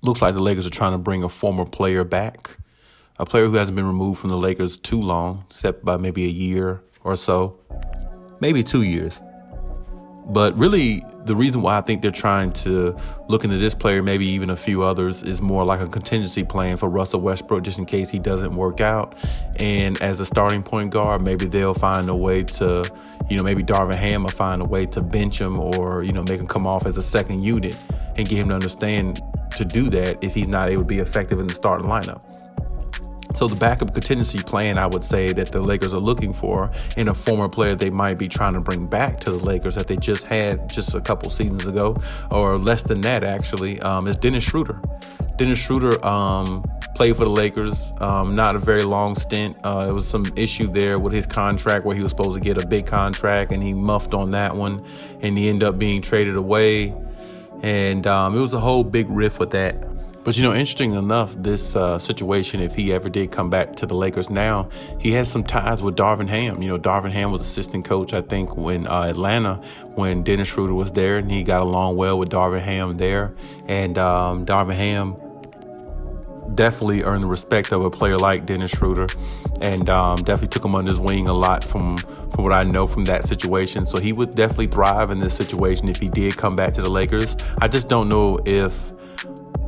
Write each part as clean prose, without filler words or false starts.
looks like the Lakers are trying to bring a former player back, a player who hasn't been removed from the Lakers too long, except by maybe a year or so, maybe 2 years. But really, the reason why I think they're trying to look into this player, maybe even a few others, is more like a contingency plan for Russell Westbrook, just in case he doesn't work out. And as a starting point guard, maybe they'll find a way to, maybe Darvin Ham will find a way to bench him or, make him come off as a second unit and get him to understand to do that if he's not able to be effective in the starting lineup. So the backup contingency plan, I would say, that the Lakers are looking for in a former player they might be trying to bring back to the Lakers that they just had just a couple seasons ago, or less than that actually, is Dennis Schroeder. Dennis Schroeder played for the Lakers, not a very long stint. There was some issue there with his contract where he was supposed to get a big contract and he muffed on that one and he ended up being traded away. And it was a whole big riff with that. But, interesting enough, this situation, if he ever did come back to the Lakers now, he has some ties with Darvin Ham. Darvin Ham was assistant coach, I think, when Atlanta, when Dennis Schroeder was there, and he got along well with Darvin Ham there. And Darvin Ham definitely earned the respect of a player like Dennis Schroeder, and definitely took him under his wing a lot from what I know from that situation. So he would definitely thrive in this situation if he did come back to the Lakers. I just don't know if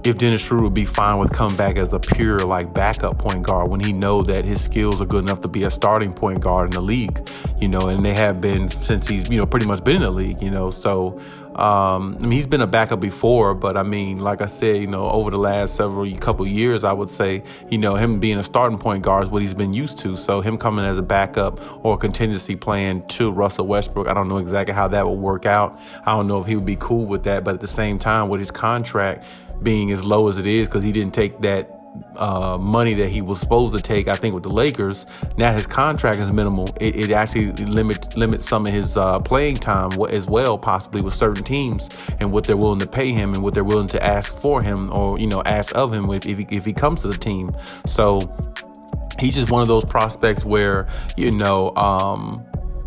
Dennis Schroeder would be fine with coming back as a pure backup point guard when he know that his skills are good enough to be a starting point guard in the league, and they have been since he's, pretty much been in the league, So, he's been a backup before, but like I said, over the last couple years, I would say, him being a starting point guard is what he's been used to. So him coming as a backup or a contingency plan to Russell Westbrook, I don't know exactly how that would work out. I don't know if he would be cool with that, but at the same time, with his contract being as low as it is, because he didn't take that money that he was supposed to take, I think, with the Lakers. Now his contract is minimal. It actually limits some of his playing time as well, possibly with certain teams and what they're willing to pay him and what they're willing to ask for him or, ask of him if he comes to the team. So he's just one of those prospects where,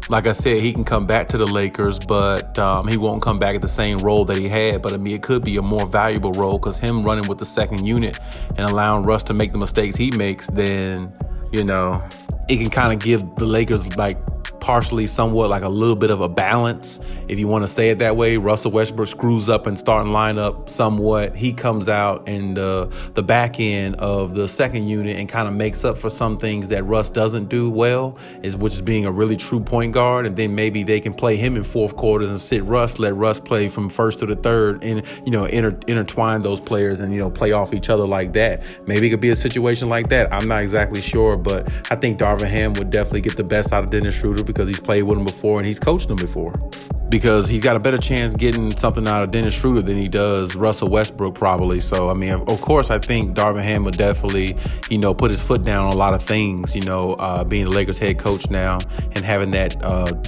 like I said, he can come back to the Lakers, but he won't come back at the same role that he had. But it could be a more valuable role, because him running with the second unit and allowing Russ to make the mistakes he makes, then, it can kind of give the Lakers partially somewhat a little bit of a balance, if you want to say it that way. Russell Westbrook screws up in starting lineup somewhat. He comes out in the back end of the second unit and kind of makes up for some things that Russ doesn't do well, which is being a really true point guard. And then maybe they can play him in fourth quarters and sit Russ, let Russ play from first to the third, and intertwine those players and play off each other like that. Maybe it could be a situation like that. I'm not exactly sure, but I think Darvin Ham would definitely get the best out of Dennis Schroeder, because he's played with him before and he's coached him before. Because he's got a better chance getting something out of Dennis Schroeder than he does Russell Westbrook, probably. So, of course, I think Darvin Ham would definitely, put his foot down on a lot of things, being the Lakers head coach now and having that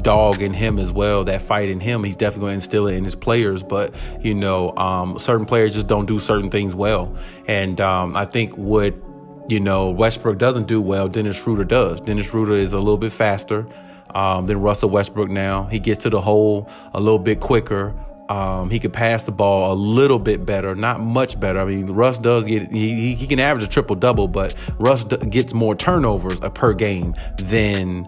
dog in him as well, that fight in him. He's definitely going to instill it in his players. But, certain players just don't do certain things well. And I think what, Westbrook doesn't do well, Dennis Schroeder does. Dennis Schroeder is a little bit faster than Russell Westbrook now. He gets to the hole a little bit quicker. He can pass the ball a little bit better, not much better. Russ does get, he can average a triple-double, but Russ gets more turnovers per game than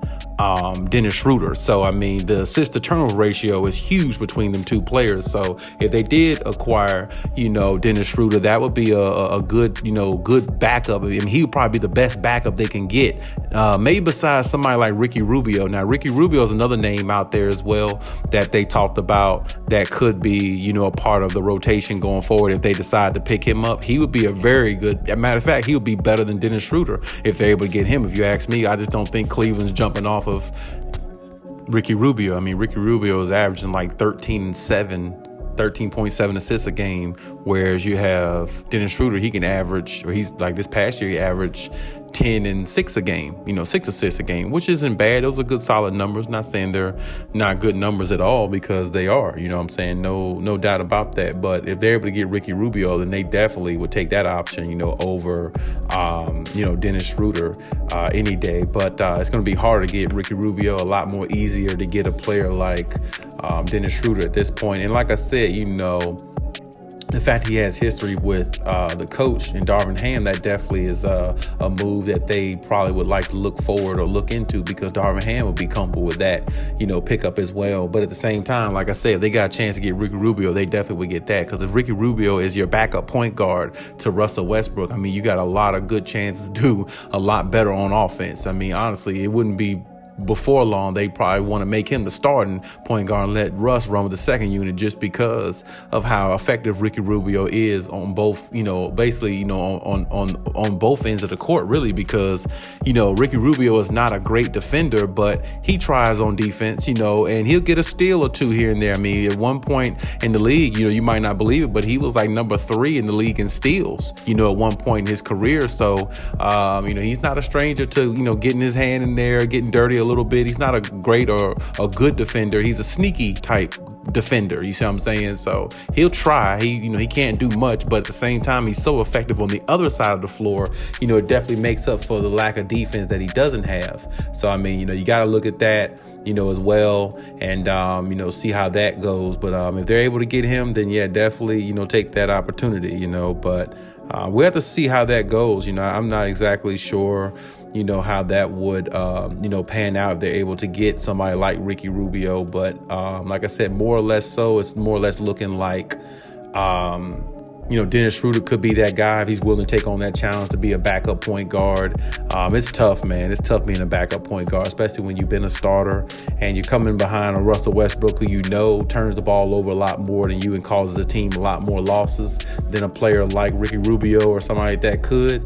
Dennis Schroeder. So, the assist-to-turnover ratio is huge between them two players. So, if they did acquire, Dennis Schroeder, that would be a good, good backup. He would probably be the best backup they can get. Maybe besides somebody like Ricky Rubio. Now, Ricky Rubio is another name out there as well that they talked about that could be, a part of the rotation going forward if they decide to pick him up. He would be a very good, as a matter of fact, he would be better than Dennis Schroeder if they're able to get him. If you ask me, I just don't think Cleveland's jumping off of Ricky Rubio. Ricky Rubio is averaging 13.7 assists a game, whereas you have Dennis Schroeder, he can average, or he's this past year, he averaged 10 and 6 a game, 6 assists a game, which isn't bad. Those are good, solid numbers. Not saying they're not good numbers at all, because they are, I'm saying? No doubt about that. But if they're able to get Ricky Rubio, then they definitely would take that option, over, Dennis Schroeder any day. But it's going to be hard to get Ricky Rubio, a lot more easier to get a player like Dennis Schroeder at this point. And like I said, the fact he has history with the coach and Darvin Ham, that definitely is a move that they probably would like to look forward or look into, because Darvin Ham would be comfortable with that, pickup as well. But at the same time, like I said, if they got a chance to get Ricky Rubio, they definitely would get that, because if Ricky Rubio is your backup point guard to Russell Westbrook, I mean, you got a lot of good chances to do a lot better on offense. I mean, honestly, it wouldn't be before long they probably want to make him the starting point guard and let Russ run with the second unit, just because of how effective Ricky Rubio is on both, basically, on both ends of the court, really, because, Ricky Rubio is not a great defender, but he tries on defense, and he'll get a steal or two here and there. I mean, at one point in the league, you might not believe it, but he was like number 3 in the league in steals, at one point in his career. So, he's not a stranger to, getting his hand in there, getting dirty a little bit. He's not a great or a good defender. He's a sneaky type defender. You see what I'm saying? So he'll try. He can't do much, but at the same time, he's so effective on the other side of the floor. It definitely makes up for the lack of defense that he doesn't have. So I mean, you got to look at that, as well, and see how that goes. But if they're able to get him, then yeah, definitely, take that opportunity. But we have to see how that goes. I'm not exactly sure, how that would, pan out if they're able to get somebody like Ricky Rubio. But like I said, more or less so, it's more or less looking like, Dennis Schroeder could be that guy if he's willing to take on that challenge to be a backup point guard. It's tough, man. It's tough being a backup point guard, especially when you've been a starter and you're coming behind a Russell Westbrook who turns the ball over a lot more than you and causes the team a lot more losses than a player like Ricky Rubio or somebody like that could,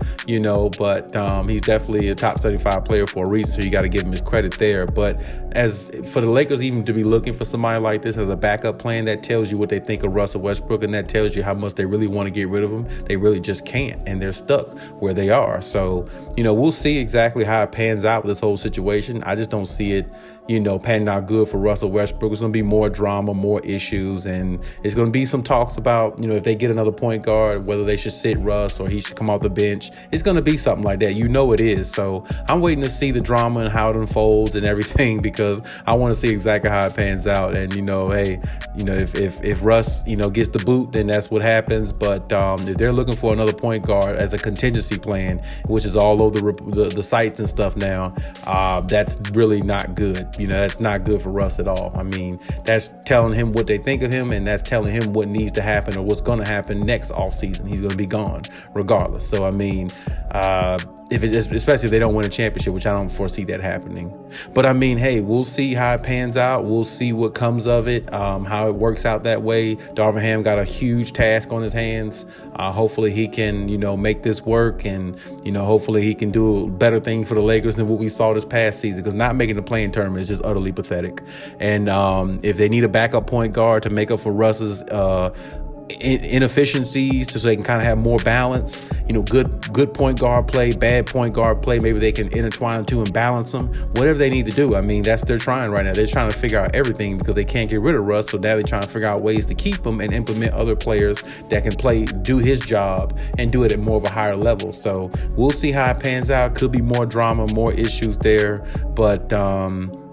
but he's definitely a top 75 player for a reason, so you got to give him his credit there. But as for the Lakers even to be looking for somebody like this as a backup plan, that tells you what they think of Russell Westbrook, and that tells you how much they really want to get rid of him. They really just can't, and they're stuck where they are. So, we'll see exactly how it pans out with this whole situation. I just don't see it, panning out good for Russell Westbrook. It's going to be more drama, more issues, and it's going to be some talks about, if they get another point guard, whether they should sit Russ or he should come off the bench. It's going to be something like that. It is. So I'm waiting to see the drama and how it unfolds and everything, because I want to see exactly how it pans out. And, hey, if Russ, gets the boot, then that's what happens. But if they're looking for another point guard as a contingency plan, which is all over the sites and stuff now, that's really not good. That's not good for Russ at all. I mean, that's telling him what they think of him, and that's telling him what needs to happen or what's going to happen next offseason. He's going to be gone regardless. So, I mean, especially if they don't win a championship, which I don't foresee that happening. But, I mean, hey, we'll see how it pans out. We'll see what comes of it, how it works out that way. Darvin Ham got a huge task on his hands. Hopefully he can, make this work, and, hopefully he can do better things for the Lakers than what we saw this past season, because not making the play-in tournament is just utterly pathetic. And if they need a backup point guard to make up for Russ's inefficiencies, so they can kind of have more balance, good point guard play, bad point guard play, maybe they can intertwine the two and balance them, whatever they need to do. I mean, that's what they're trying right now. They're trying to figure out everything, because they can't get rid of Russ, so now they're trying to figure out ways to keep him and implement other players that can do his job and do it at more of a higher level. So we'll see how it pans out. Could be more drama, more issues there, but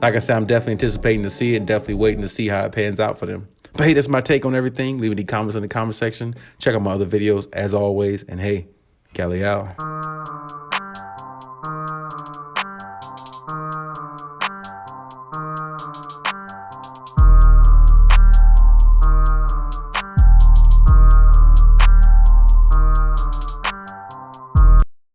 like I said, I'm definitely anticipating to see it and definitely waiting to see how it pans out for them. But hey, that's my take on everything. Leave any comments in the comment section. Check out my other videos as always. And hey, Khaliis out.